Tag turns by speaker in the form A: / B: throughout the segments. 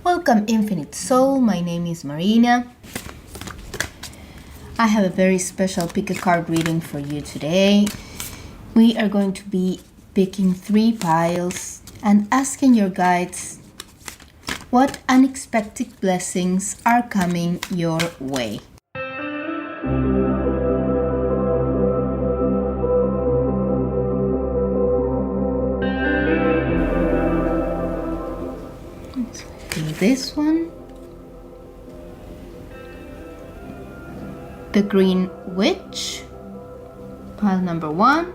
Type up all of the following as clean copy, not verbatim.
A: Welcome, Infinite Soul. My name is Marina. I have a very special pick a card reading for you today. We are going to be picking 3 piles and asking your guides what unexpected blessings are coming your way. This one, the Green Witch, pile number 1.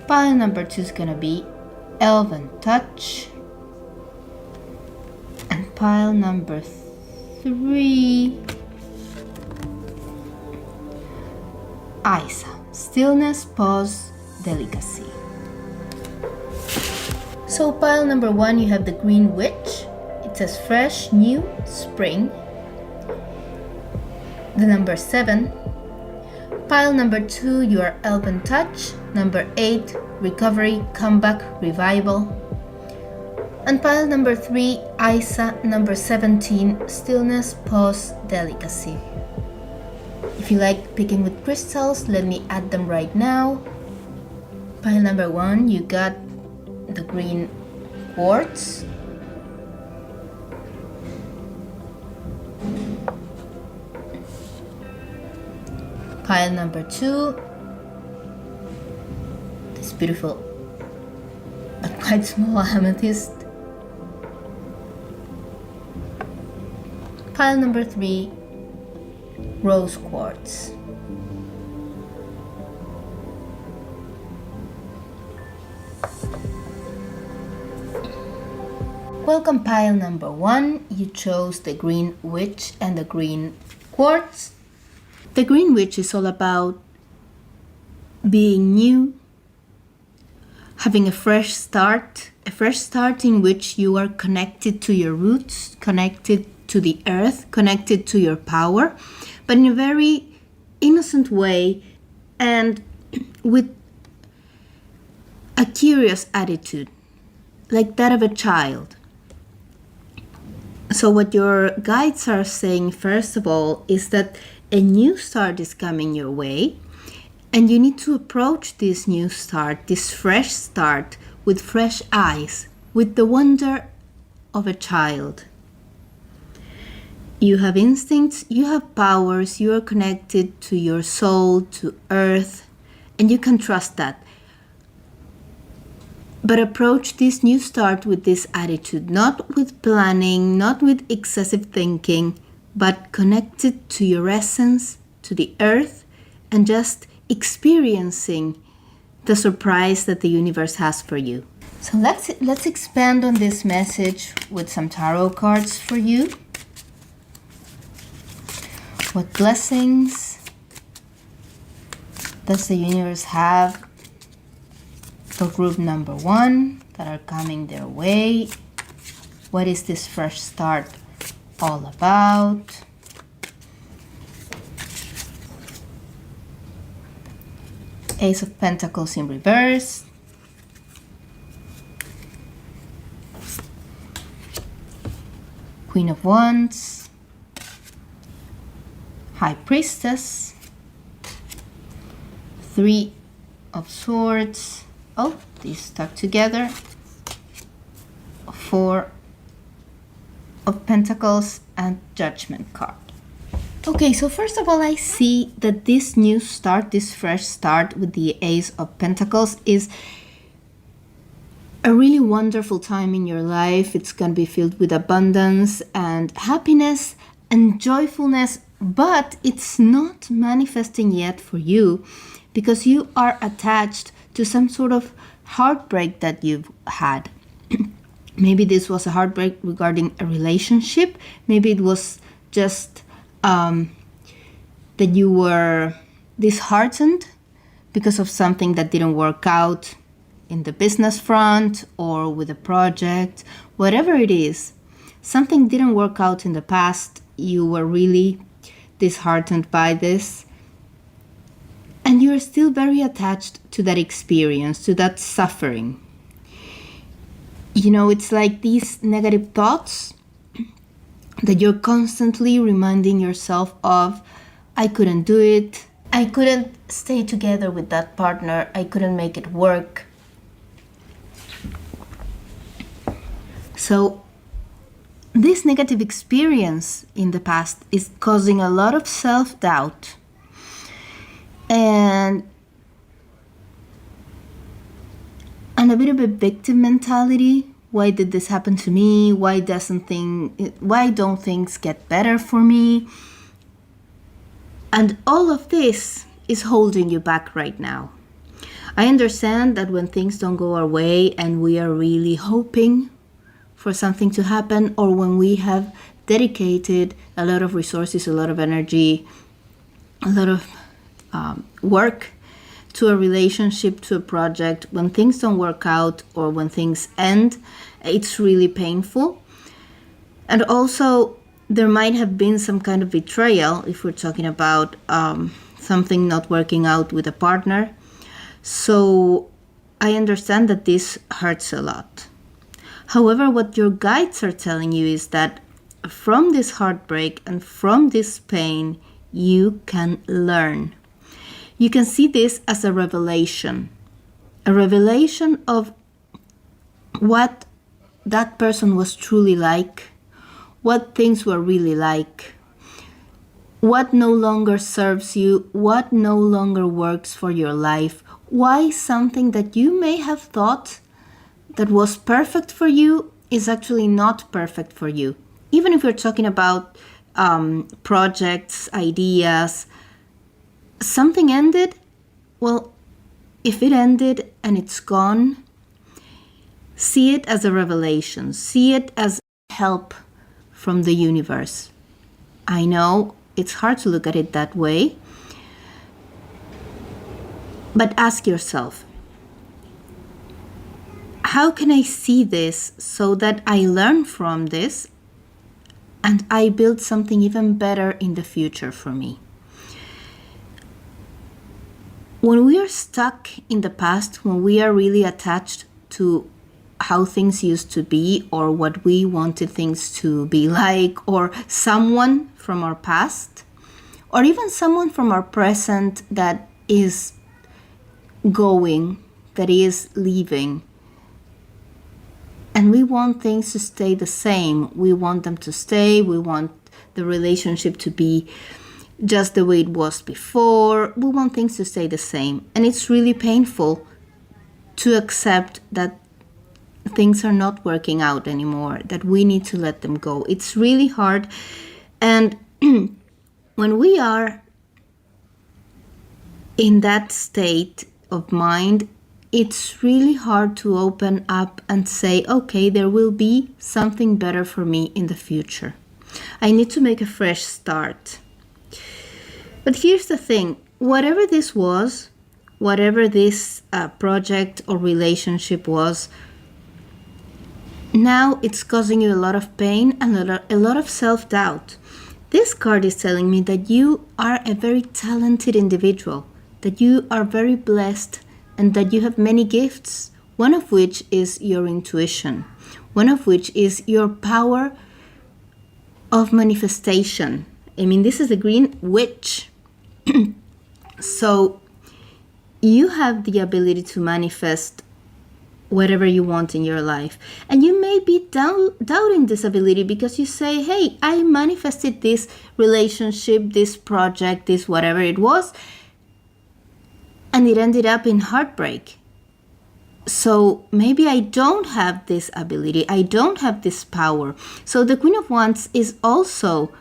A: Pile number 2 is gonna be Elven Touch, and pile number 3, Isa, Stillness, Pause, Delicacy. So pile number 1, you have the Green Witch. It says fresh, new, spring. The number 7. Pile number 2, your Elven Touch. Number 8, recovery, comeback, revival. And pile number 3, Isa. Number 17, stillness, pause, delicacy. If you like picking with crystals, let me add them right now. Pile number 1, you got the green quartz. Pile number 2, this beautiful but quite small amethyst. Pile number 3, rose quartz. Welcome pile number 1, you chose the Green Witch and the Green Quartz. The Green Witch is all about being new, having a fresh start in which you are connected to your roots, connected to the earth, connected to your power, but in a very innocent way and with a curious attitude, like that of a child. So what your guides are saying, first of all, is that a new start is coming your way, and you need to approach this new start, this fresh start, with fresh eyes, with the wonder of a child. You have instincts, you have powers, you are connected to your soul, to earth, and you can trust that. But approach this new start with this attitude, not with planning, not with excessive thinking, but connected to your essence, to the earth, and just experiencing the surprise that the universe has for you. So let's expand on this message with some tarot cards for you. What blessings does the universe have for group number 1 that are coming their way? What is this fresh start all about? Ace of Pentacles in reverse. Queen of Wands. High Priestess. 3 of Swords. Oh, these stuck together. 4 of Pentacles and Judgment card. Okay, so first of all, I see that this new start, this fresh start with the Ace of Pentacles is a really wonderful time in your life. It's going to be filled with abundance and happiness and joyfulness, but it's not manifesting yet for you because you are attached to some sort of heartbreak that you've had. Maybe this was a heartbreak regarding a relationship. Maybe it was just that you were disheartened because of something that didn't work out in the business front or with a project. Whatever it is, something didn't work out in the past. You were really disheartened by this. And you're still very attached to that experience, to that suffering. You know, it's like these negative thoughts that you're constantly reminding yourself of, I couldn't do it, I couldn't stay together with that partner, I couldn't make it work. So this negative experience in the past is causing a lot of self-doubt and a bit of a victim mentality. Why did this happen to me? Why don't things get better for me? And all of this is holding you back right now. I understand that when things don't go our way and we are really hoping for something to happen, or when we have dedicated a lot of resources, a lot of energy, a lot of work to a relationship, to a project, when things don't work out or when things end, it's really painful. And also, there might have been some kind of betrayal if we're talking about something not working out with a partner. So I understand that this hurts a lot. However, what your guides are telling you is that from this heartbreak and from this pain, you can learn. You can see this as a revelation of what that person was truly like, what things were really like, what no longer serves you, what no longer works for your life, why something that you may have thought that was perfect for you is actually not perfect for you. Even if we're talking about projects, ideas, something ended. Well, if it ended and it's gone, see it as a revelation. See it as help from the universe. I know it's hard to look at it that way, but ask yourself, how can I see this so that I learn from this and I build something even better in the future for me? When we are stuck in the past, when we are really attached to how things used to be or what we wanted things to be like, or someone from our past, or even someone from our present that is going, that is leaving, and we want things to stay the same. We want them to stay. We want the relationship to be just the way it was before. We want things to stay the same. And it's really painful to accept that things are not working out anymore, that we need to let them go. It's really hard. And when we are in that state of mind, it's really hard to open up and say, okay, there will be something better for me in the future. I need to make a fresh start. But here's the thing, whatever this was, whatever this project or relationship was, now it's causing you a lot of pain and a lot of self-doubt. This card is telling me that you are a very talented individual, that you are very blessed, and that you have many gifts, one of which is your intuition, one of which is your power of manifestation. I mean, this is the Green Witch. So you have the ability to manifest whatever you want in your life. And you may be doubting this ability because you say, hey, I manifested this relationship, this project, this whatever it was, and it ended up in heartbreak. So maybe I don't have this ability. I don't have this power. So the Queen of Wands is also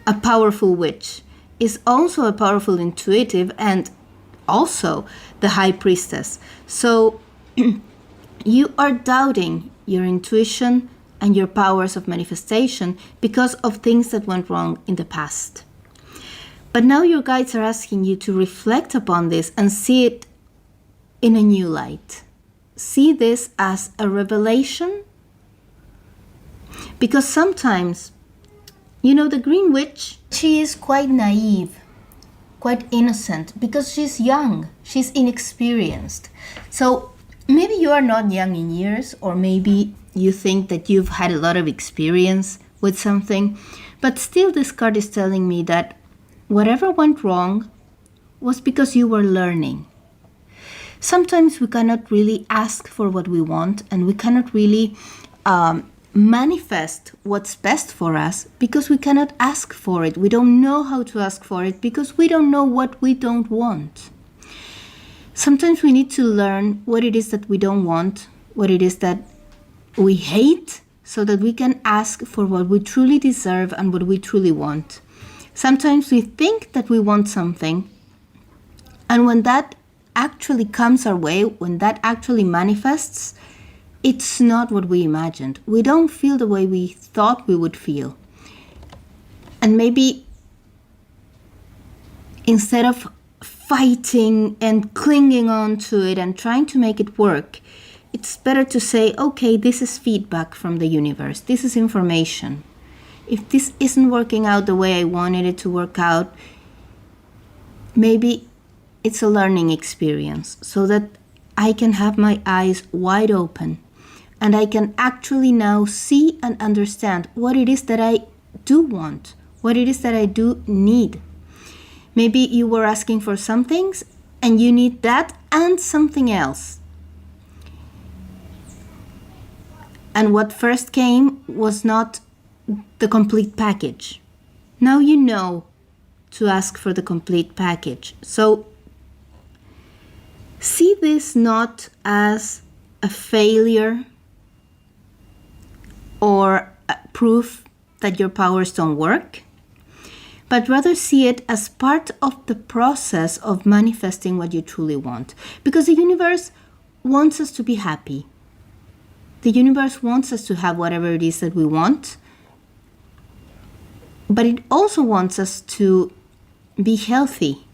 A: a powerful witch, is also a powerful intuitive, and also the High Priestess. So you are doubting your intuition and your powers of manifestation because of things that went wrong in the past. But now your guides are asking you to reflect upon this and see it in a new light. See this as a revelation. Because sometimes, the Green Witch, she is quite naive, quite innocent, because she's young, she's inexperienced. So maybe you are not young in years, or maybe you think that you've had a lot of experience with something. But still, this card is telling me that whatever went wrong was because you were learning. Sometimes we cannot really ask for what we want, and we cannot really manifest what's best for us because we cannot ask for it. We don't know how to ask for it because we don't know what we don't want. Sometimes we need to learn what it is that we don't want, what it is that we hate, so that we can ask for what we truly deserve and what we truly want. Sometimes we think that we want something, and when that actually comes our way, when that actually manifests, it's not what we imagined. We don't feel the way we thought we would feel. And maybe instead of fighting and clinging on to it and trying to make it work, it's better to say, okay, this is feedback from the universe. This is information. If this isn't working out the way I wanted it to work out, maybe it's a learning experience so that I can have my eyes wide open and I can actually now see and understand what it is that I do want, what it is that I do need. Maybe you were asking for some things and you need that and something else. And what first came was not the complete package. Now you know to ask for the complete package. So see this not as a failure or a proof that your powers don't work, but rather see it as part of the process of manifesting what you truly want. Because the universe wants us to be happy. The universe wants us to have whatever it is that we want, but it also wants us to be healthy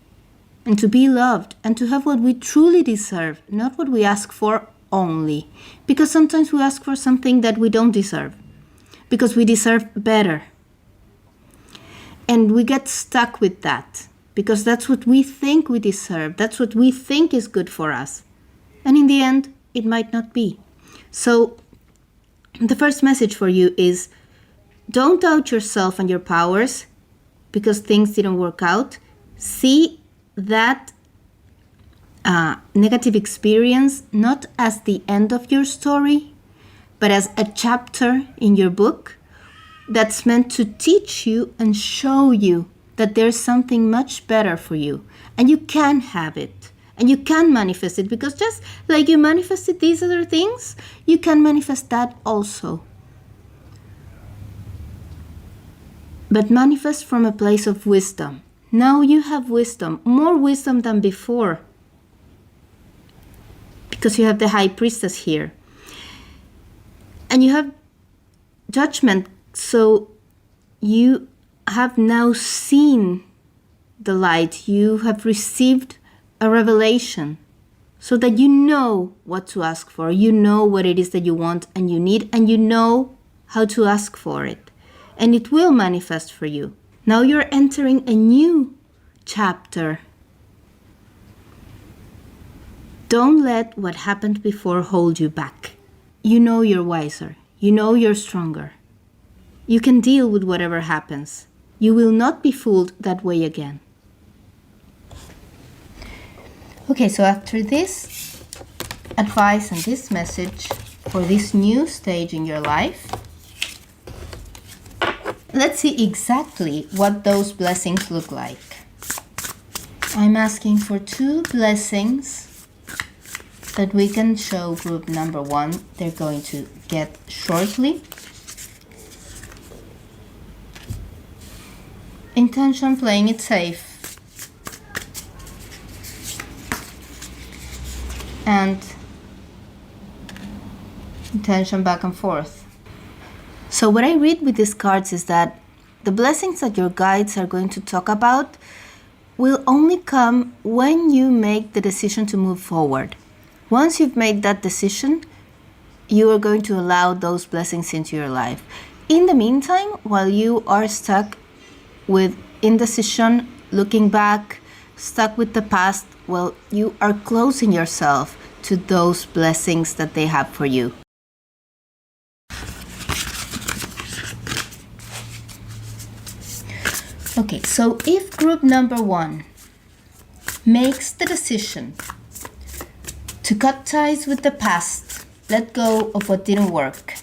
A: and to be loved and to have what we truly deserve, not what we ask for only. Because sometimes we ask for something that we don't deserve, because we deserve better. And we get stuck with that, because that's what we think we deserve. That's what we think is good for us. And in the end, it might not be. So the first message for you is, don't doubt yourself and your powers because things didn't work out. See that negative experience not as the end of your story, but as a chapter in your book that's meant to teach you and show you that there's something much better for you. And you can have it. And you can manifest it, because just like you manifested these other things, you can manifest that also. But manifest from a place of wisdom. Now you have wisdom, more wisdom than before, because you have the High Priestess here. And you have judgment, so you have now seen the light. You have received a revelation so that you know what to ask for. You know what it is that you want and you need, and you know how to ask for it. And it will manifest for you. Now you're entering a new chapter. Don't let what happened before hold you back. You know you're wiser. You know you're stronger. You can deal with whatever happens. You will not be fooled that way again. Okay, so after this advice and this message for this new stage in your life, let's see exactly what those blessings look like. I'm asking for 2 blessings that we can show group number 1. They're going to get shortly. Intention, playing it safe. And intention, back and forth. So what I read with these cards is that the blessings that your guides are going to talk about will only come when you make the decision to move forward. Once you've made that decision, you are going to allow those blessings into your life. In the meantime, while you are stuck with indecision, looking back, stuck with the past, well, you are closing yourself to those blessings that they have for you. Okay, so if group number 1 makes the decision to cut ties with the past, let go of what didn't work,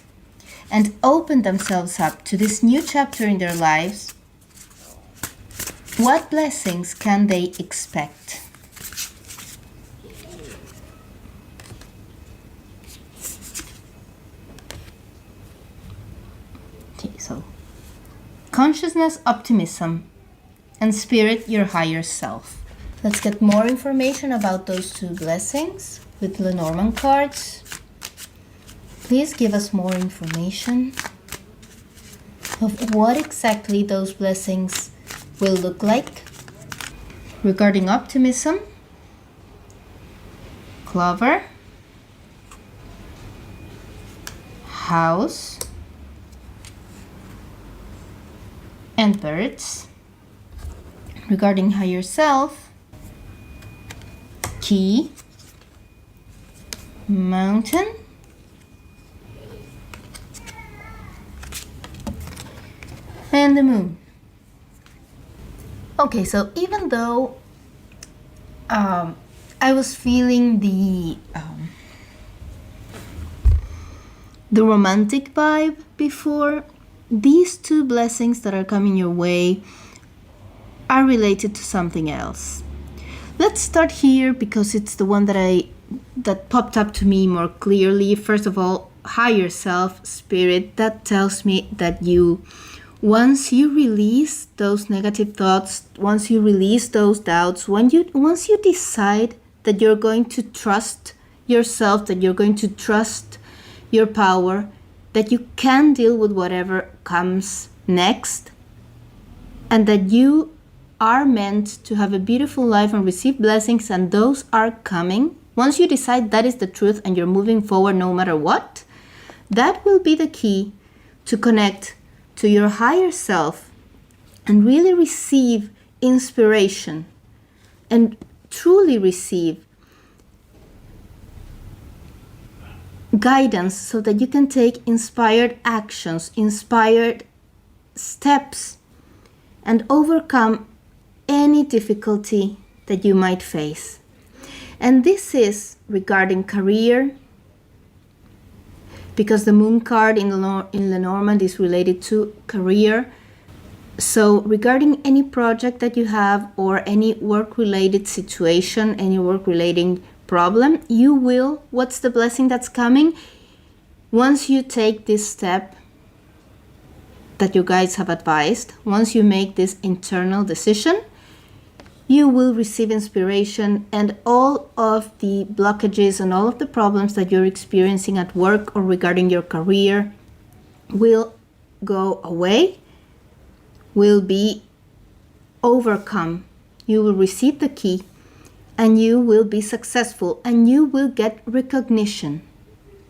A: and open themselves up to this new chapter in their lives, what blessings can they expect? Okay, so consciousness, optimism, and spirit, your higher self. Let's get more information about those 2 blessings with Lenormand cards. Please give us more information of what exactly those blessings will look like. Regarding optimism, clover, house, and birds. Regarding higher self, key, mountain, and the moon. Okay, so even though I was feeling the romantic vibe before, these 2 blessings that are coming your way are related to something else. Let's start here because it's the one that popped up to me more clearly. First of all, higher self, spirit, that tells me that once you release those negative thoughts, once you release those doubts, once you decide that you're going to trust yourself, that you're going to trust your power, that you can deal with whatever comes next, and that you are meant to have a beautiful life and receive blessings, and those are coming. Once you decide that is the truth and you're moving forward no matter what, that will be the key to connect to your higher self and really receive inspiration and truly receive guidance so that you can take inspired actions, inspired steps, and overcome any difficulty that you might face. And this is regarding career, because the moon card in Lenormand is related to career. So regarding any project that you have or any work-related situation, any work-relating problem, what's the blessing that's coming? Once you take this step that you guys have advised, once you make this internal decision, you will receive inspiration, and all of the blockages and all of the problems that you're experiencing at work or regarding your career will go away, will be overcome. You will receive the key and you will be successful, and you will get recognition.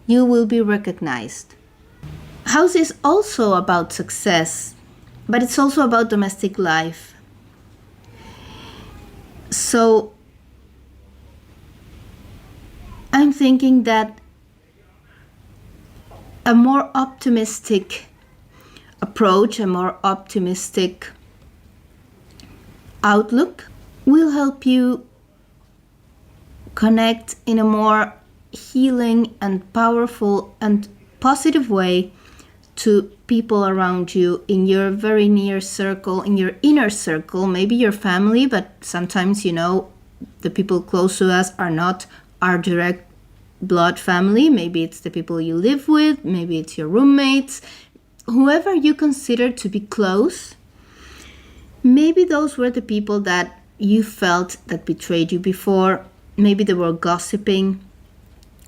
A: You will be recognized. House is also about success, but it's also about domestic life. So I'm thinking that a more optimistic approach, a more optimistic outlook will help you connect in a more healing and powerful and positive way to people around you in your very near circle, in your inner circle, maybe your family, but sometimes, the people close to us are not our direct blood family. Maybe it's the people you live with, maybe it's your roommates, whoever you consider to be close. Maybe those were the people that you felt that betrayed you before. Maybe they were gossiping,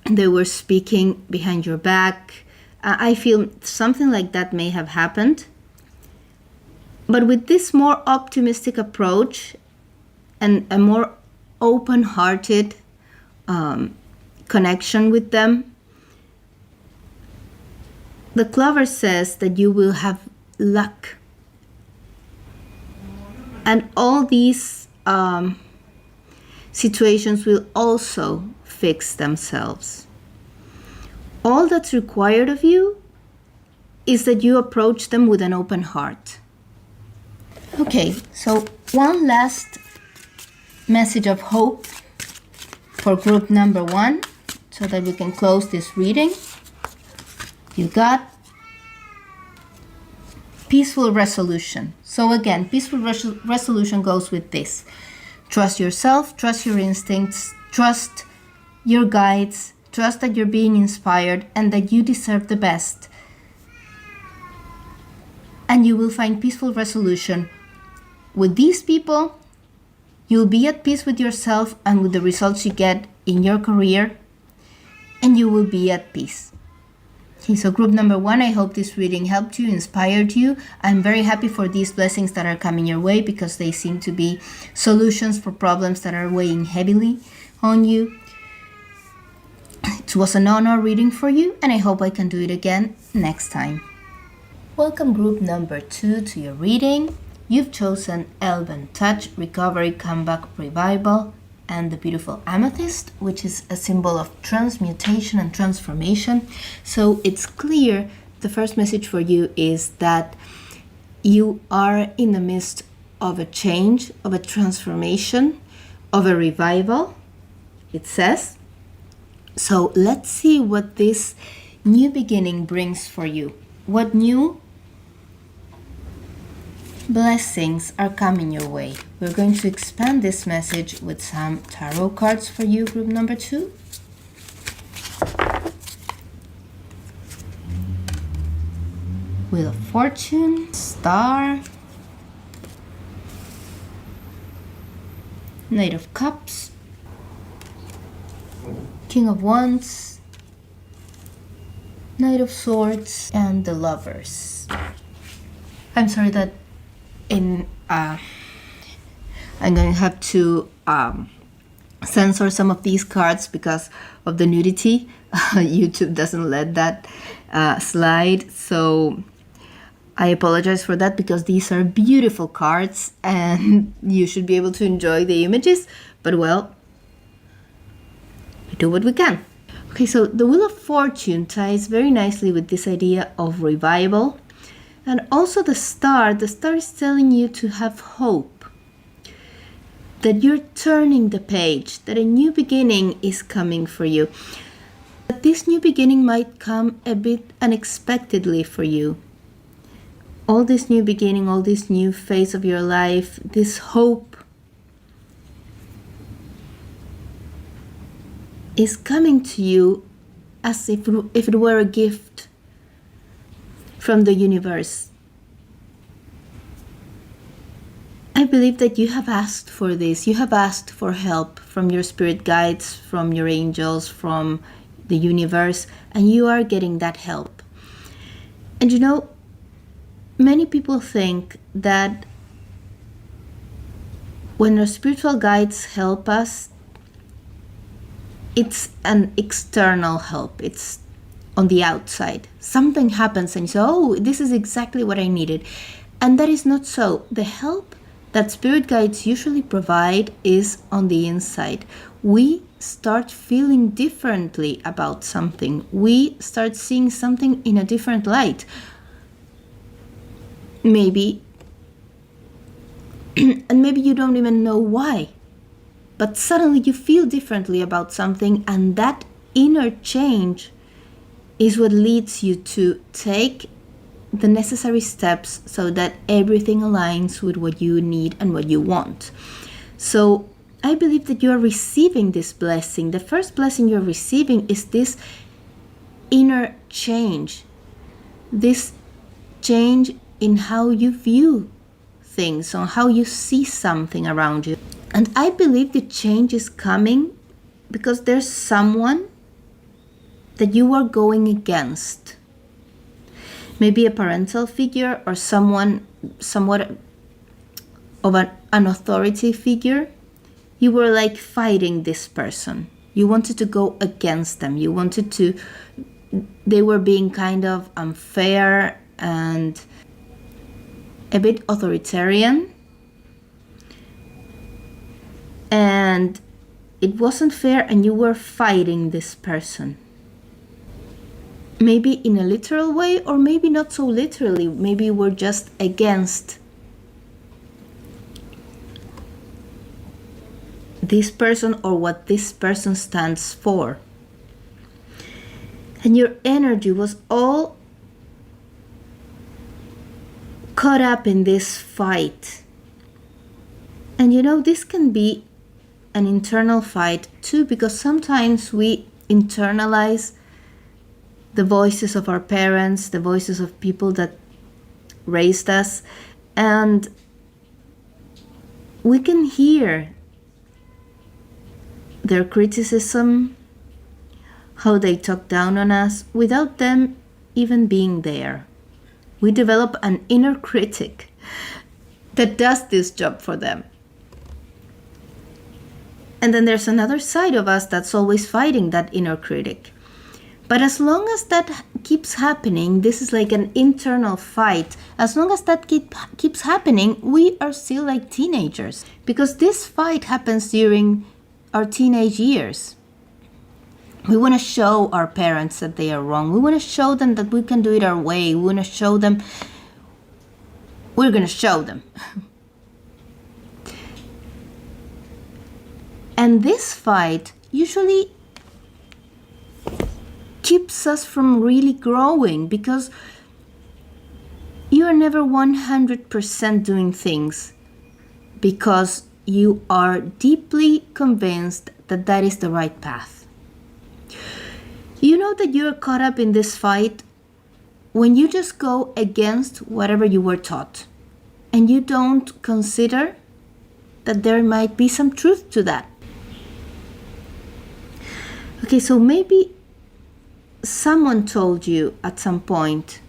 A: they were speaking behind your back. I feel something like that may have happened. But with this more optimistic approach and a more open-hearted connection with them, the clover says that you will have luck. And all these situations will also fix themselves. All that's required of you is that you approach them with an open heart. Okay, so one last message of hope for group number 1 so that we can close this reading. You got peaceful resolution. So again, peaceful resolution goes with this. Trust yourself, trust your instincts, trust your guides, trust that you're being inspired and that you deserve the best. And you will find peaceful resolution with these people. You'll be at peace with yourself and with the results you get in your career, and you will be at peace. Okay, so group number 1, I hope this reading helped you, inspired you. I'm very happy for these blessings that are coming your way because they seem to be solutions for problems that are weighing heavily on you. It was an honor reading for you, and I hope I can do it again next time. Welcome group number 2 to your reading. You've chosen Elven Touch, Recovery, Comeback, Revival, and the beautiful Amethyst, which is a symbol of transmutation and transformation. So it's clear the first message for you is that you are in the midst of a change, of a transformation, of a revival, it says. So let's see what this new beginning brings for you. What new blessings are coming your way. We're going to expand this message with some tarot cards for you, group number 2. Wheel of Fortune, Star, Knight of Cups, King of Wands, Knight of Swords, and the Lovers. I'm sorry that I'm going to have to censor some of these cards because of the nudity. YouTube doesn't let that slide, so I apologize for that because these are beautiful cards and you should be able to enjoy the images, but well, we do what we can. Okay, so the Wheel of Fortune ties very nicely with this idea of revival. And also the star is telling you to have hope, that you're turning the page, that a new beginning is coming for you. But this new beginning might come a bit unexpectedly for you. All this new beginning, all this new phase of your life, this hope is coming to you as if it were a gift from the universe. I believe that you have asked for this. You have asked for help from your spirit guides, from your angels, from the universe, and you are getting that help. And you know, many people think that when our spiritual guides help us, it's an external help. It's on the outside. Something happens and you say, oh, this is exactly what I needed. And that is not so. The help that spirit guides usually provide is on the inside. We start feeling differently about something. We start seeing something in a different light. Maybe, and maybe you don't even know why, but suddenly you feel differently about something, and that inner change is what leads you to take the necessary steps so that everything aligns with what you need and what you want. So I believe that you are receiving this blessing. The first blessing you're receiving is this inner change, this change in how you view things, on how you see something around you. And I believe the change is coming because there's someone that you are going against. Maybe a parental figure or someone somewhat of an authority figure. You were like fighting this person. You wanted to go against them. They were being kind of unfair and a bit authoritarian. And it wasn't fair, and you were fighting this person. Maybe in a literal way, or maybe not so literally. Maybe you were just against this person or what this person stands for. And your energy was all caught up in this fight. And this can be an internal fight too, because sometimes we internalize the voices of our parents, the voices of people that raised us, and we can hear their criticism, how they talk down on us without them even being there. We develop an inner critic that does this job for them. And then there's another side of us that's always fighting that inner critic. But as long as that keeps happening, this is like an internal fight. As long as that keeps happening, we are still like teenagers. Because this fight happens during our teenage years. We want to show our parents that they are wrong. We want to show them that we can do it our way. We want to show them. We're going to show them. And this fight usually keeps us from really growing, because you are never 100% doing things because you are deeply convinced that that is the right path. You know that you are caught up in this fight when you just go against whatever you were taught and you don't consider that there might be some truth to that. Okay, so maybe someone told you at some point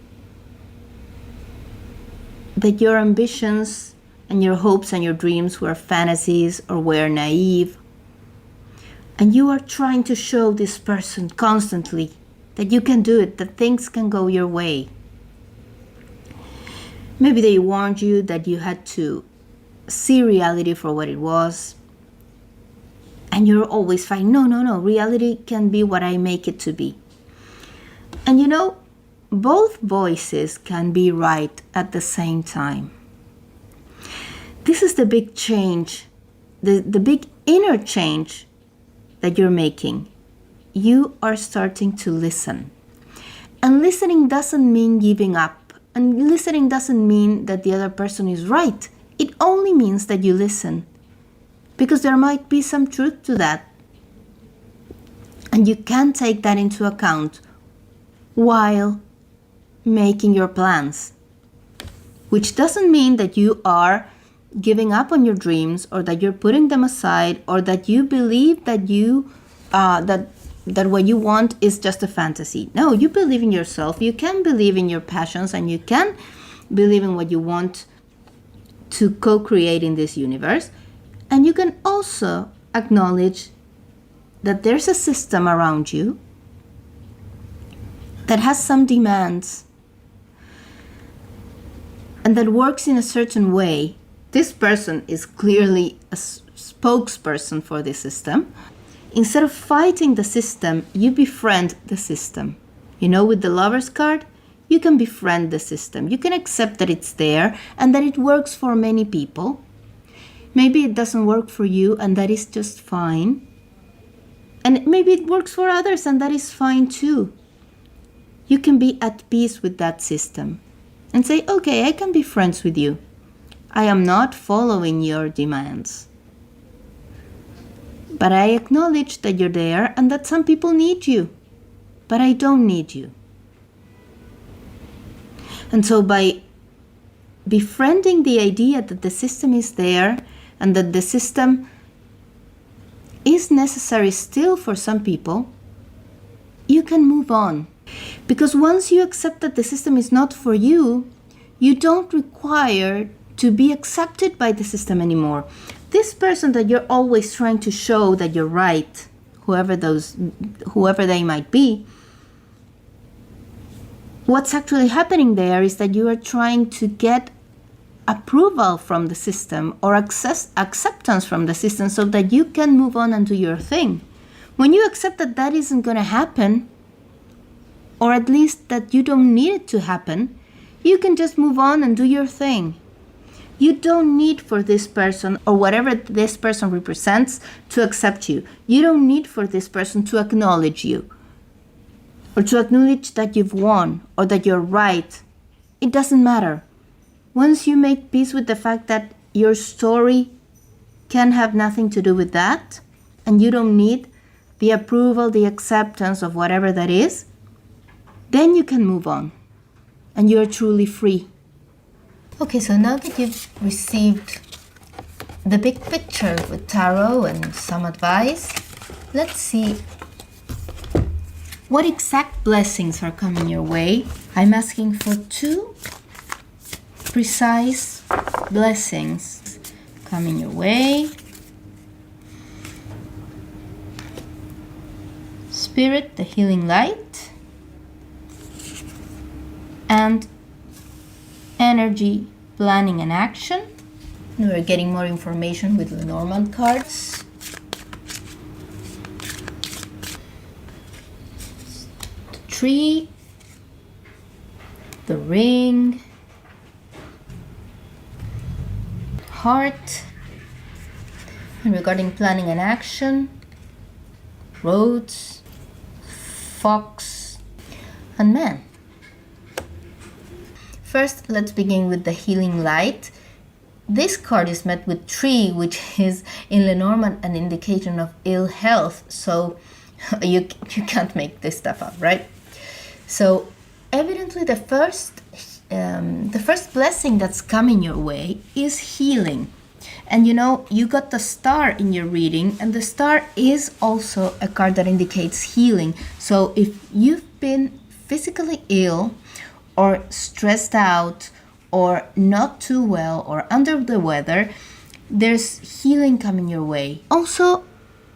A: that your ambitions and your hopes and your dreams were fantasies or were naive. And you are trying to show this person constantly that you can do it, that things can go your way. Maybe they warned you that you had to see reality for what it was. And you're always fighting, no, reality can be what I make it to be. And both voices can be right at the same time. This is the big change, the big inner change that you're making. You are starting to listen. And listening doesn't mean giving up. And listening doesn't mean that the other person is right. It only means that you listen. Because there might be some truth to that. And you can take that into account while making your plans. Which doesn't mean that you are giving up on your dreams, or that you're putting them aside, or that you believe that that what you want is just a fantasy. No, you believe in yourself. You can believe in your passions, and you can believe in what you want to co-create in this universe. And you can also acknowledge that there's a system around you that has some demands and that works in a certain way. This person is clearly a spokesperson for the system. Instead of fighting the system, you befriend the system. With the Lover's card, you can befriend the system. You can accept that it's there and that it works for many people. Maybe it doesn't work for you, and that is just fine. And maybe it works for others, and that is fine too. You can be at peace with that system and say, okay, I can be friends with you. I am not following your demands. But I acknowledge that you're there and that some people need you. But I don't need you. And so by befriending the idea that the system is there and that the system is necessary still for some people, you can move on. Because once you accept that the system is not for you, you don't require to be accepted by the system anymore. This person that you're always trying to show that you're right, whoever they might be, what's actually happening there is that you are trying to get approval from the system or acceptance from the system so that you can move on and do your thing. When you accept that that isn't going to happen, or at least that you don't need it to happen, you can just move on and do your thing. You don't need for this person or whatever this person represents to accept you. You don't need for this person to acknowledge you or to acknowledge that you've won or that you're right. It doesn't matter. Once you make peace with the fact that your story can have nothing to do with that, and you don't need the approval, the acceptance of whatever that is, then you can move on and you're truly free. Okay, so now that you've received the big picture with tarot and some advice, let's see what exact blessings are coming your way. I'm asking for 2 precise blessings coming your way. Spirit, the healing light, and energy, planning and action. We're getting more information with Lenormand cards. The tree, the ring, heart, and regarding planning and action, roads, fox, and man. First, let's begin with the healing light. This card is met with tree, which is in Lenormand an indication of ill health. So you can't make this stuff up, right? So evidently the first blessing that's coming your way is healing. And you got the star in your reading, and the star is also a card that indicates healing. So if you've been physically ill or stressed out or not too well or under the weather, there's healing coming your way. Also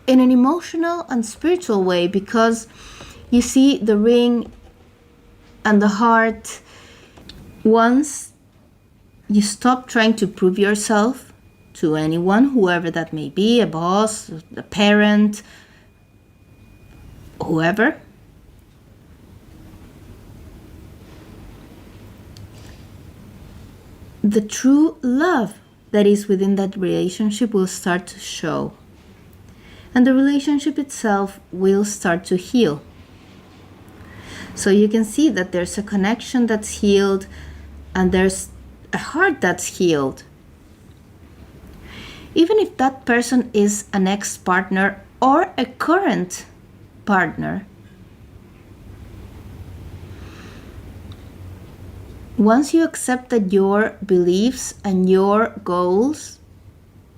A: in an emotional and spiritual way, because you see the ring and the heart. Once you stop trying to prove yourself to anyone, whoever that may be, a boss, a parent, whoever, the true love that is within that relationship will start to show. And the relationship itself will start to heal. So you can see that there's a connection that's healed and there's a heart that's healed. Even if that person is an ex-partner or a current partner, once you accept that your beliefs and your goals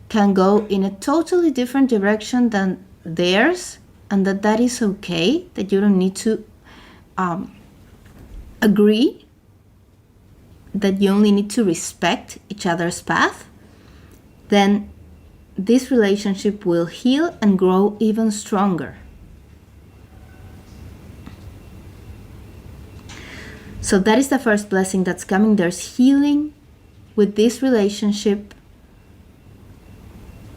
A: can go in a totally different direction than theirs, and that is okay, that you don't need to agree, that you only need to respect each other's path, then this relationship will heal and grow even stronger. So that is the first blessing that's coming. There's healing with this relationship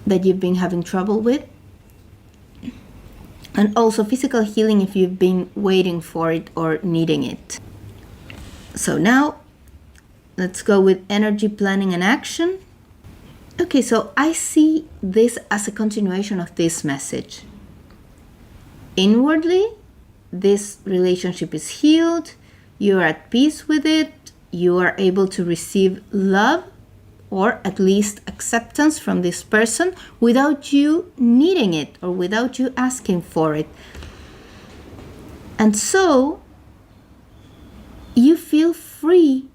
A: that you've been having trouble with. And also physical healing if you've been waiting for it or needing it. So now, let's go with energy, planning, and action. Okay, so I see this as a continuation of this message. Inwardly, this relationship is healed. You are at peace with it. You are able to receive love or at least acceptance from this person without you needing it or without you asking for it. And so you feel free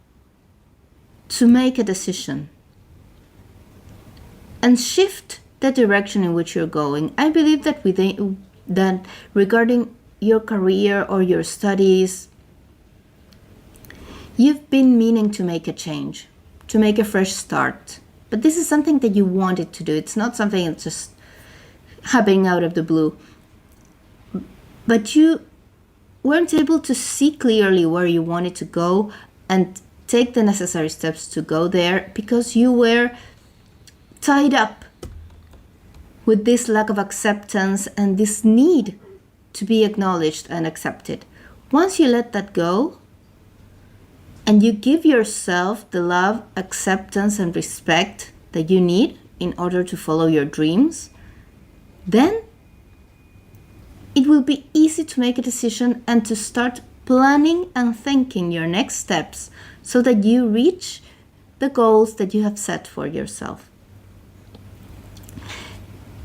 A: to make a decision and shift the direction in which you're going. I believe that that regarding your career or your studies, you've been meaning to make a change, to make a fresh start. But this is something that you wanted to do. It's not something that's just happening out of the blue. But you weren't able to see clearly where you wanted to go and take the necessary steps to go there because you were tied up with this lack of acceptance and this need to be acknowledged and accepted. Once you let that go and you give yourself the love, acceptance, and respect that you need in order to follow your dreams, then it will be easy to make a decision and to start planning and thinking your next steps so that you reach the goals that you have set for yourself.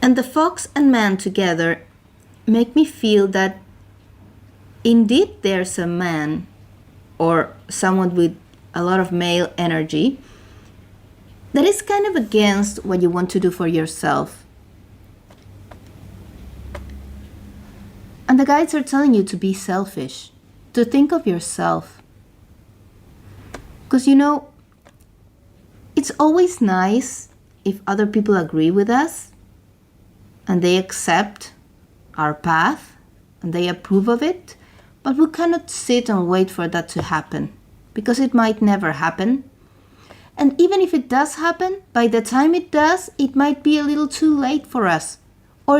A: And the fox and man together make me feel that indeed there's a man or someone with a lot of male energy that is kind of against what you want to do for yourself. And the guides are telling you to be selfish, to think of yourself. Because it's always nice if other people agree with us and they accept our path and they approve of it, but we cannot sit and wait for that to happen because it might never happen. And even if it does happen, by the time it does, it might be a little too late for us. Or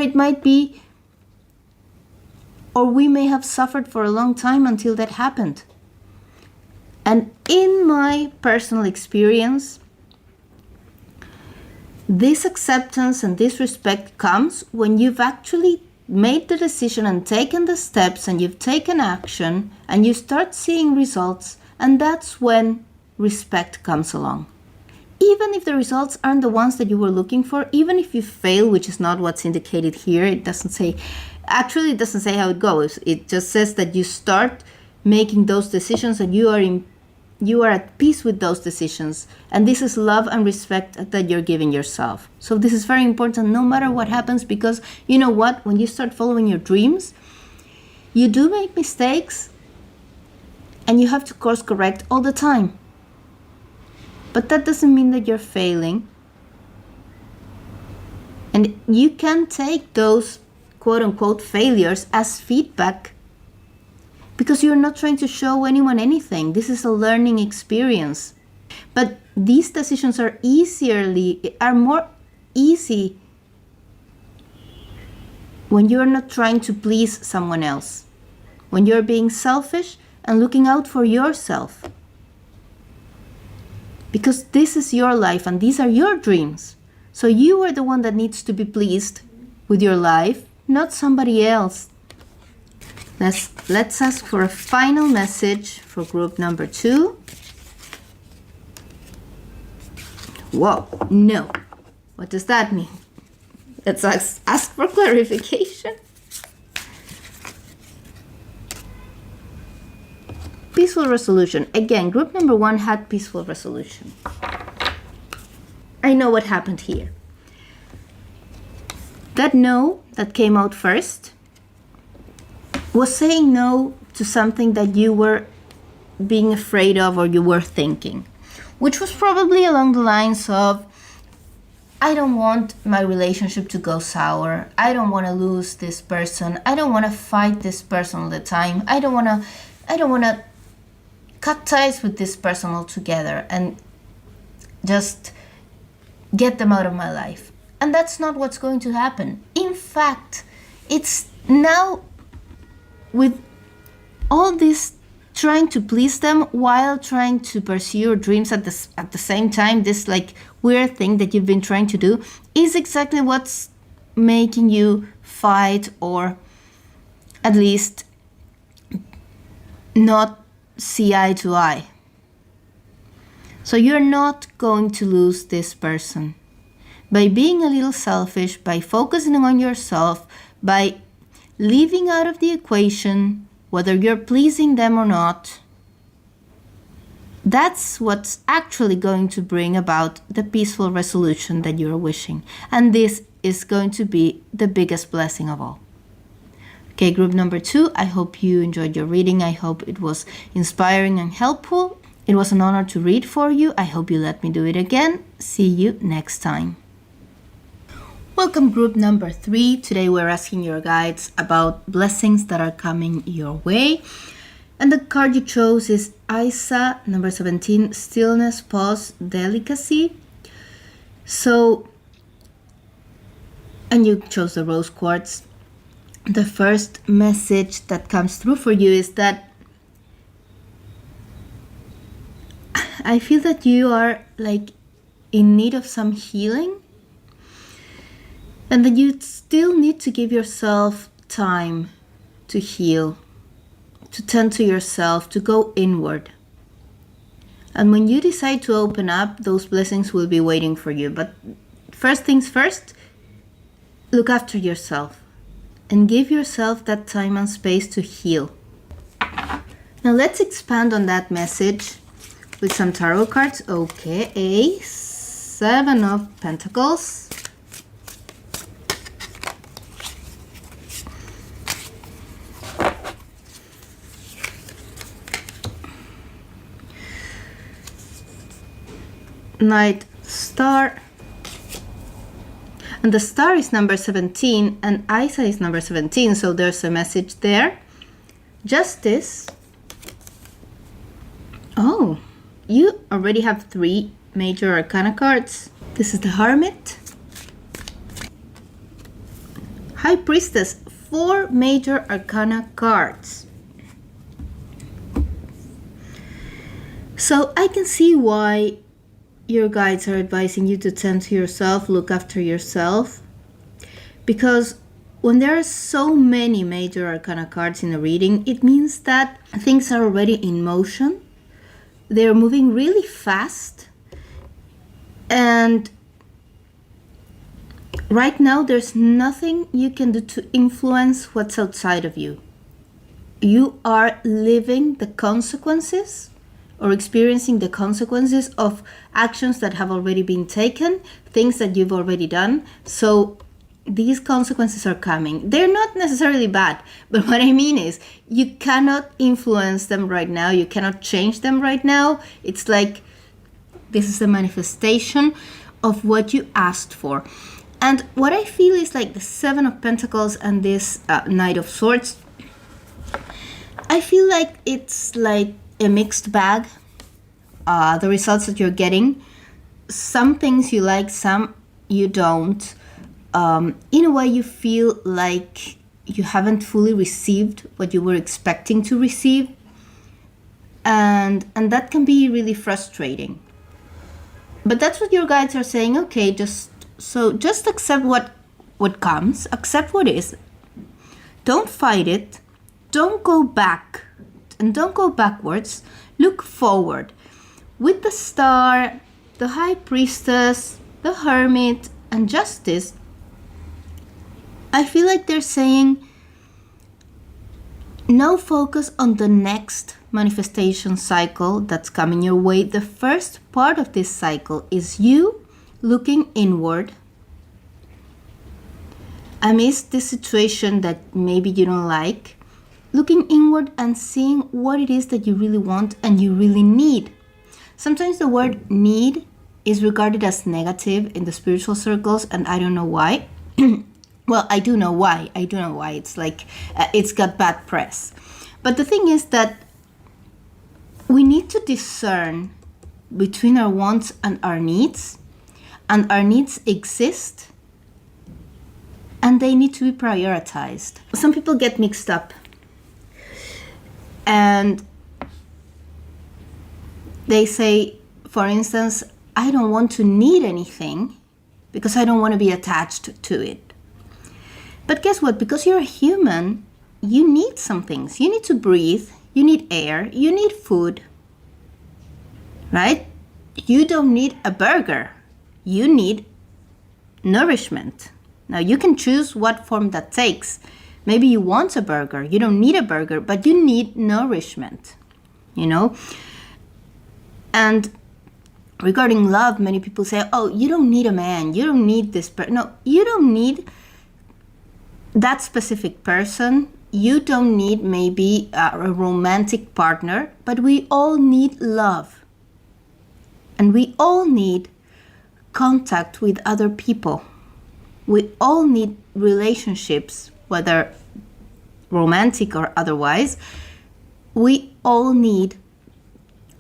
A: we may have suffered for a long time until that happened. And in my personal experience, this acceptance and this respect comes when you've actually made the decision and taken the steps and you've taken action and you start seeing results, and that's when respect comes along. Even if the results aren't the ones that you were looking for, even if you fail, which is not what's indicated here, it doesn't say how it goes. It just says that you start making those decisions and you are at peace with those decisions. And this is love and respect that you're giving yourself. So this is very important no matter what happens, because you know what? When you start following your dreams, you do make mistakes and you have to course correct all the time. But that doesn't mean that you're failing. And you can take those quote-unquote failures as feedback because you're not trying to show anyone anything. This is a learning experience. But these decisions are more easy when you're not trying to please someone else. When you're being selfish and looking out for yourself. Because this is your life and these are your dreams. So you are the one that needs to be pleased with your life, not somebody else. Let's ask for a final message for group number 2. Whoa, no. What does that mean? Let's ask for clarification. Peaceful resolution. Again, group number 1 had peaceful resolution. I know what happened here. That no that came out first was saying no to something that you were being afraid of or you were thinking, which was probably along the lines of, I don't want my relationship to go sour. I don't want to lose this person. I don't want to fight this person all the time. I don't want to cut ties with this person altogether and just get them out of my life. And that's not what's going to happen. In fact, it's now with all this trying to please them while trying to pursue your dreams at the same time, this like weird thing that you've been trying to do is exactly what's making you fight or at least not see eye to eye. So you're not going to lose this person. By being a little selfish, by focusing on yourself, by leaving out of the equation whether you're pleasing them or not, that's what's actually going to bring about the peaceful resolution that you're wishing. And this is going to be the biggest blessing of all. Okay, group number 2, I hope you enjoyed your reading. I hope it was inspiring and helpful. It was an honor to read for you. I hope you let me do it again. See you next time. Welcome, group number 3. Today we're asking your guides about blessings that are coming your way. And the card you chose is Isa, number 17, Stillness, Pause, Delicacy. And you chose the Rose Quartz. The first message that comes through for you is that I feel that you are like in need of some healing, and that you still need to give yourself time to heal, to tend to yourself, to go inward. And when you decide to open up, those blessings will be waiting for you. But first things first, look after yourself and give yourself that time and space to heal. Now let's expand on that message with some tarot cards. Okay, 7 of Pentacles. Knight, Star, and the Star is number 17 and Isa is number 17, so there's a message there. Justice. Oh, you already have 3 major arcana cards. This is the Hermit, High Priestess, 4 major arcana cards. So I can see why your guides are advising you to tend to yourself, look after yourself, because when there are so many major arcana cards in a reading, it means that things are already in motion. They're moving really fast, and right now there's nothing you can do to influence what's outside of you. You are living the consequences or experiencing the consequences of actions that have already been taken, things that you've already done. So these consequences are coming. They're not necessarily bad, but what I mean is you cannot influence them right now. You cannot change them right now. It's like this is a manifestation of what you asked for. And what I feel is like the 7 of Pentacles and this Knight of Swords, I feel like it's like a mixed bag. The results that you're getting, some things you like, some you don't. In a way, you feel like you haven't fully received what you were expecting to receive, and that can be really frustrating. But that's what your guides are saying. Okay, just accept what comes, accept what is. Don't fight it. Don't go back, and don't go backwards. Look forward. With the Star, the High Priestess, the Hermit, and Justice, I feel like they're saying no focus on the next manifestation cycle that's coming your way. The first part of this cycle is you looking inward amidst this situation that maybe you don't like, looking inward and seeing what it is that you really want and you really need. Sometimes the word need is regarded as negative in the spiritual circles, and I don't know why. Well, I do know why. It's like it's got bad press. But the thing is that we need to discern between our wants and our needs exist, and they need to be prioritized. Some people get mixed up, and they say, for instance, I don't want to need anything because I don't want to be attached to it. But guess what? Because you're a human, you need some things. You need to breathe, you need air, you need food, right? You don't need a burger. You need nourishment. Now you can choose what form that takes. Maybe you want a burger. You don't need a burger, but you need nourishment, you know? And regarding love, many people say, oh, you don't need a man. You don't need this person. No, you don't need that specific person. You don't need maybe a romantic partner, but we all need love. And we all need contact with other people. We all need relationships, whether romantic or otherwise. We all need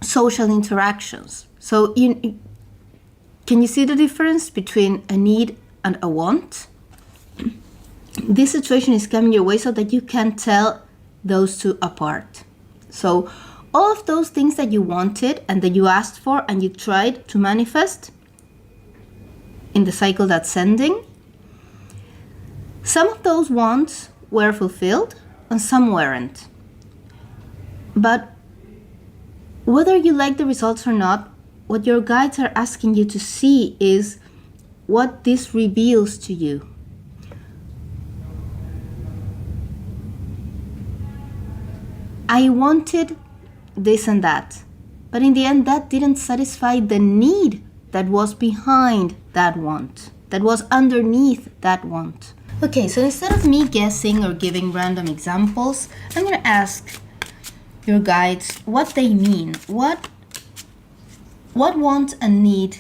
A: social interactions. So can you see the difference between a need and a want? This situation is coming your way so that you can tell those two apart. So all of those things that you wanted and that you asked for and you tried to manifest in the cycle that's ending, some of those wants were fulfilled and some weren't. But whether you like the results or not, what your guides are asking you to see is what this reveals to you. I wanted this and that, but in the end that didn't satisfy the need that was behind that want, that was underneath that want. Okay, so instead of me guessing or giving random examples, I'm going to ask your guides what they mean. What want and need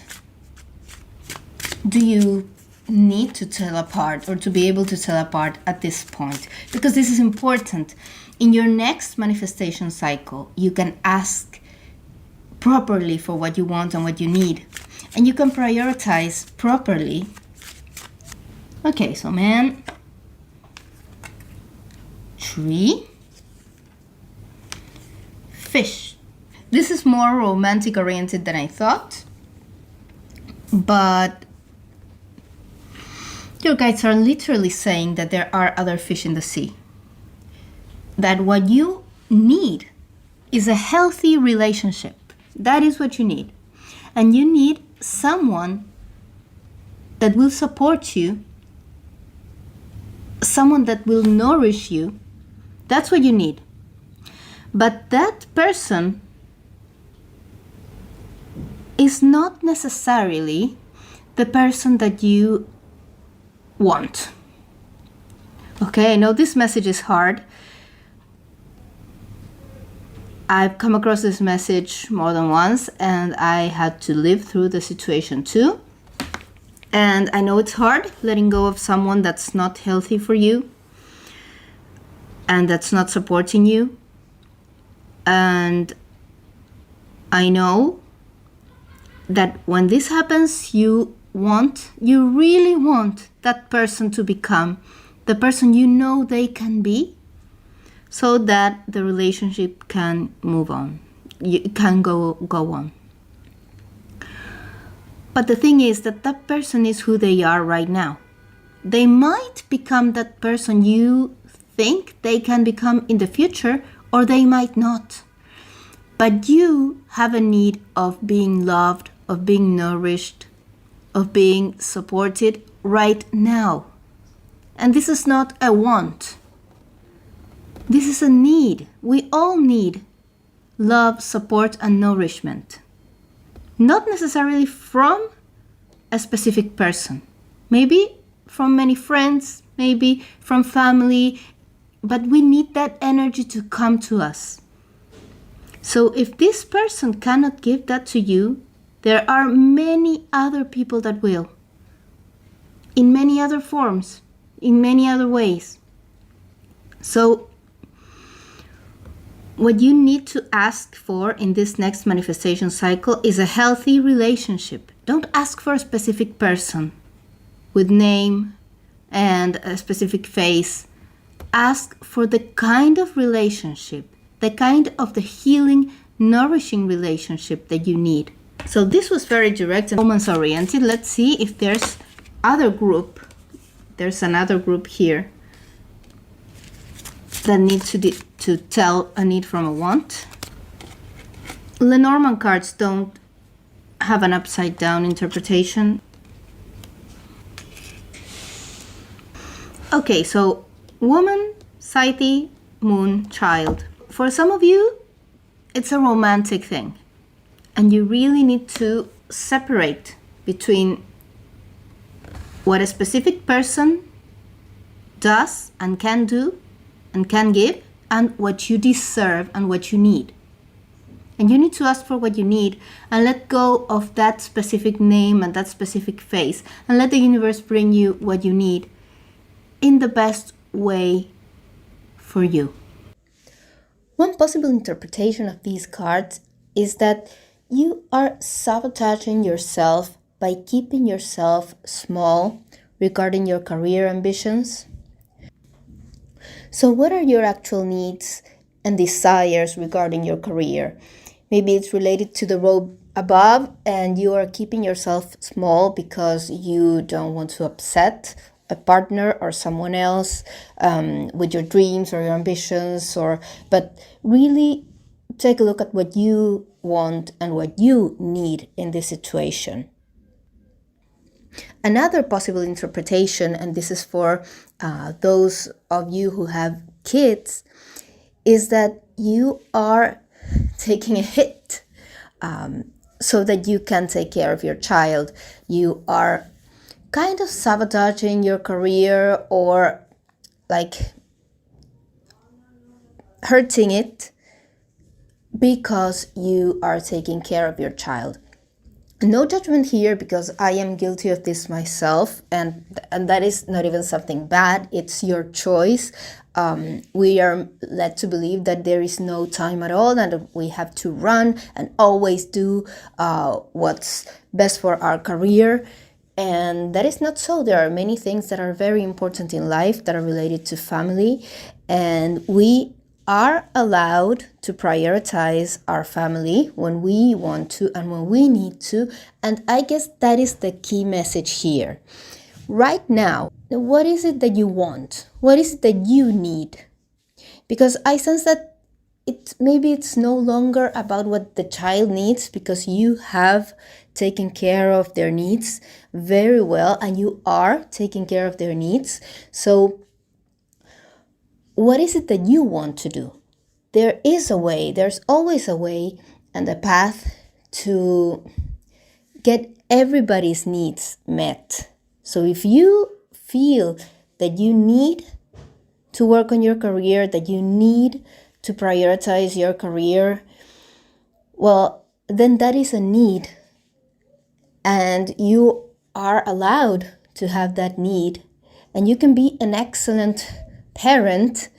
A: do you need to tell apart or to be able to tell apart at this point? Because this is important. In your next manifestation cycle, you can ask properly for what you want and what you need. And you can prioritize properly. Okay, so man, tree, fish. This is more romantic oriented than I thought, but your guides are literally saying that there are other fish in the sea. That what you need is a healthy relationship. That is what you need. And you need someone that will support you, someone that will nourish you. That's what you need. But that person is not necessarily the person that you want. Okay, I know this message is hard. I've come across this message more than once, and I had to live through the situation too. And I know it's hard letting go of someone that's not healthy for you and that's not supporting you. And I know that when this happens, you really want that person to become the person you know they can be, so that the relationship can move on. It can go on. But the thing is that that person is who they are right now. They might become that person you think they can become in the future, or they might not. But you have a need of being loved, of being nourished, of being supported right now. And this is not a want. This is a need. We all need love, support, and nourishment. Not necessarily from a specific person. Maybe from many friends, maybe from family, but we need that energy to come to us. So if this person cannot give that to you, there are many other people that will. In many other forms, in many other ways. So what you need to ask for in this next manifestation cycle is a healthy relationship. Don't ask for a specific person with name and a specific face. Ask for the kind of relationship, the kind of the healing, nourishing relationship that you need. So this was very direct and romance oriented. Let's see if there's other group. There's another group here that needs to tell a need from a want. Lenormand cards don't have an upside down interpretation. Okay, so woman, Scythe, moon, child. For some of you, it's a romantic thing. And you really need to separate between what a specific person does and can do and can give, and what you deserve and what you need. And you need to ask for what you need and let go of that specific name and that specific face, and let the universe bring you what you need in the best way for you. One possible interpretation of these cards is that you are sabotaging yourself by keeping yourself small regarding your career ambitions. So what are your actual needs and desires regarding your career. Maybe it's related to the row above and you are keeping yourself small because you don't want to upset a partner or someone else with your dreams or your ambitions, but really take a look at what you want and what you need in this situation. Another possible interpretation, and this is for those of you who have kids, is that you are taking a hit so that you can take care of your child. You are kind of sabotaging your career or like hurting it because you are taking care of your child. No judgment here, because I am guilty of this myself, and that is not even something bad. It's your choice. We are led to believe that there is no time at all, and that we have to run and always do what's best for our career. And that is not so. There are many things that are very important in life that are related to family, and we are allowed to prioritize our family when we want to and when we need to. And I guess that is the key message here. Right now, what is it that you want? What is it that you need? Because I sense that maybe it's no longer about what the child needs, because you have taken care of their needs very well and you are taking care of their needs. So what is it that you want to do? There is a way, there's always a way and a path to get everybody's needs met. So if you feel that you need to work on your career, that you need to prioritize your career, well, then that is a need. And you are allowed to have that need. And you can be an excellent parent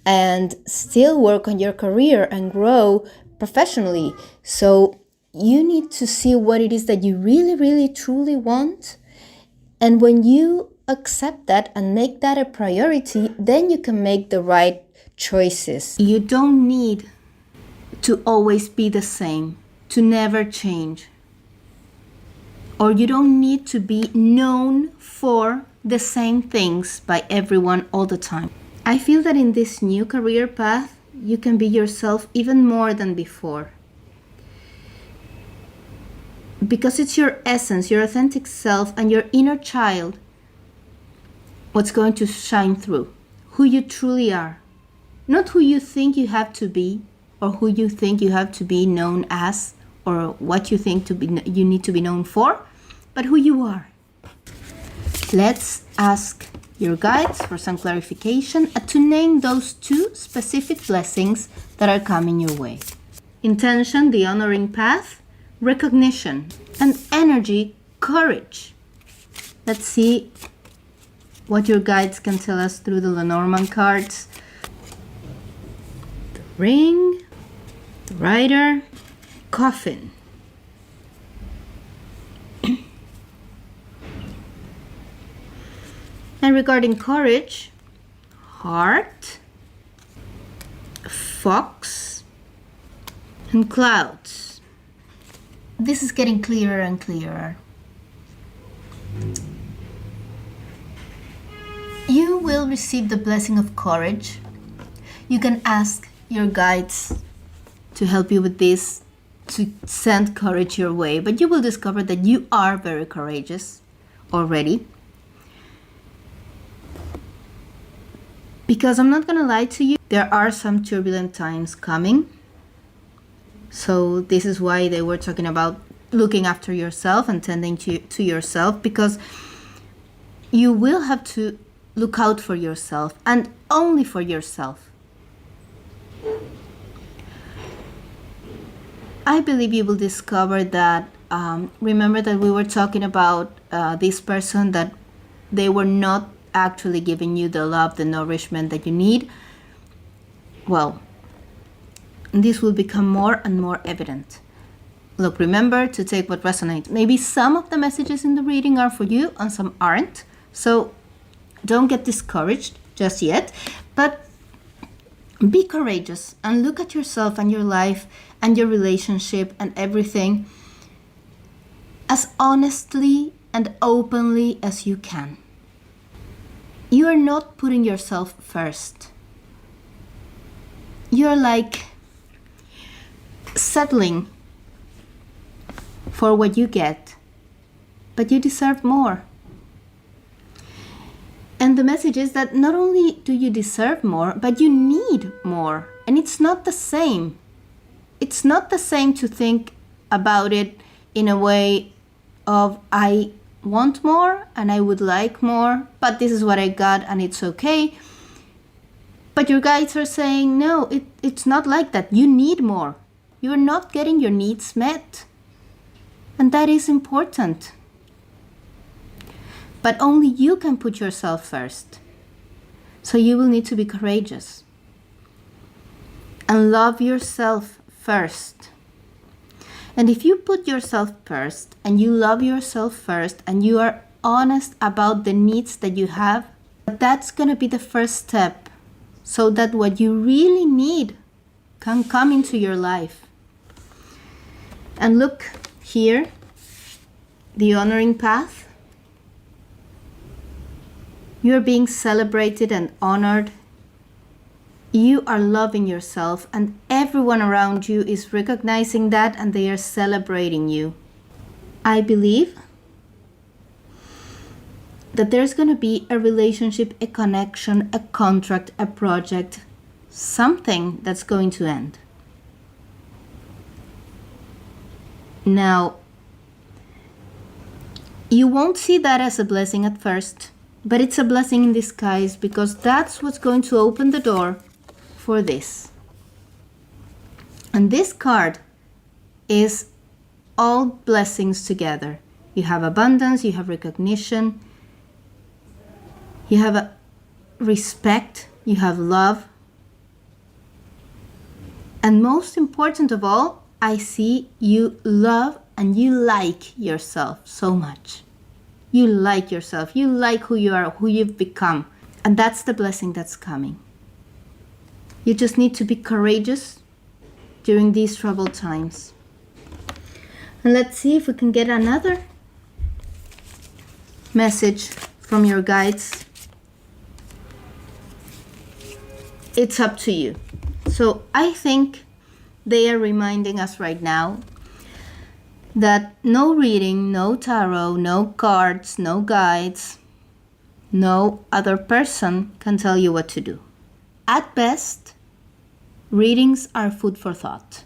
A: and still work on your career and grow professionally. So you need to see what it is that you really, really, truly want. And when you accept that and make that a priority, then you can make the right choices. You don't need to always be the same, to never change. Or you don't need to be known for the same things by everyone all the time. I feel that in this new career path, you can be yourself even more than before. Because it's your essence, your authentic self, and your inner child what's going to shine through. Who you truly are. Not who you think you have to be, or who you think you have to be known as, or what you think you need to be known for, but who you are. Let's ask your guides for some clarification to name those 2 specific blessings that are coming your way. Intention, the honoring path, recognition, and energy, courage. Let's see what your guides can tell us through the Lenormand cards. The Ring, the Rider, Coffin. And regarding courage, Heart, Fox, and Clouds. This is getting clearer and clearer. You will receive the blessing of courage. You can ask your guides to help you with this, to send courage your way, but you will discover that you are very courageous already. Because I'm not going to lie to you, there are some turbulent times coming. So this is why they were talking about looking after yourself and tending to yourself, because you will have to look out for yourself and only for yourself. I believe you will discover that, remember that we were talking about this person, that they were not actually giving you the love, the nourishment that you need. Well, this will become more and more evident. Look, remember to take what resonates. Maybe some of the messages in the reading are for you and some aren't. So don't get discouraged just yet. But Be courageous and look at yourself and your life and your relationship and everything as honestly and openly as you can. You are not putting yourself first. You're like settling for what you get, but you deserve more. And the message is that not only do you deserve more, but you need more. And it's not the same. It's not the same to think about it in a way of I want more and I would like more, but this is what I got and it's okay. But your guides are saying, no, it's not like that. You need more. You are not getting your needs met. And that is important. But only you can put yourself first. So you will need to be courageous. And love yourself first. And if you put yourself first and you love yourself first and you are honest about the needs that you have, that's going to be the first step so that what you really need can come into your life. And look here, the honoring path. You're being celebrated and honored. You are loving yourself and everyone around you is recognizing that and they are celebrating you. I believe that there's going to be a relationship, a connection, a contract, a project, something that's going to end. Now, you won't see that as a blessing at first, but it's a blessing in disguise because that's what's going to open the door for this. And this card is all blessings together. You have abundance, you have recognition, you have a respect, you have love. And most important of all, I see you love and you like yourself so much. You like yourself. You like who you are, who you've become. And that's the blessing that's coming. You just need to be courageous during these troubled times. And let's see if we can get another message from your guides. It's up to you. So I think they are reminding us right now that no reading, no tarot, no cards, no guides, no other person can tell you what to do. At best, readings are food for thought.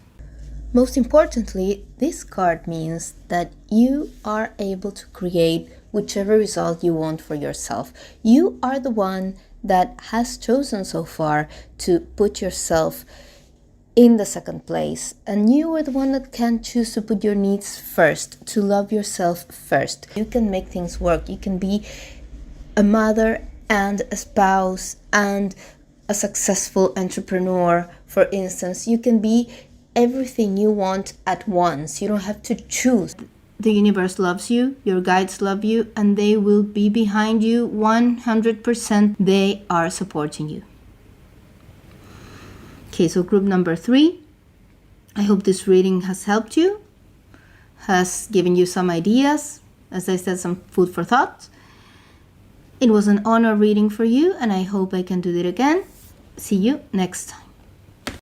A: Most importantly, this card means that you are able to create whichever result you want for yourself. You are the one that has chosen so far to put yourself in the second place, and you are the one that can choose to put your needs first, to love yourself first. You can make things work. You can be a mother and a spouse and a successful entrepreneur, for instance. You can be everything you want at once. You don't have to choose. The universe loves you, your guides love you, and they will be behind you 100%. They are supporting you. Okay, so group number 3. I hope this reading has helped you, has given you some ideas, as I said, some food for thought. It was an honor reading for you, and I hope I can do it again. See you next time.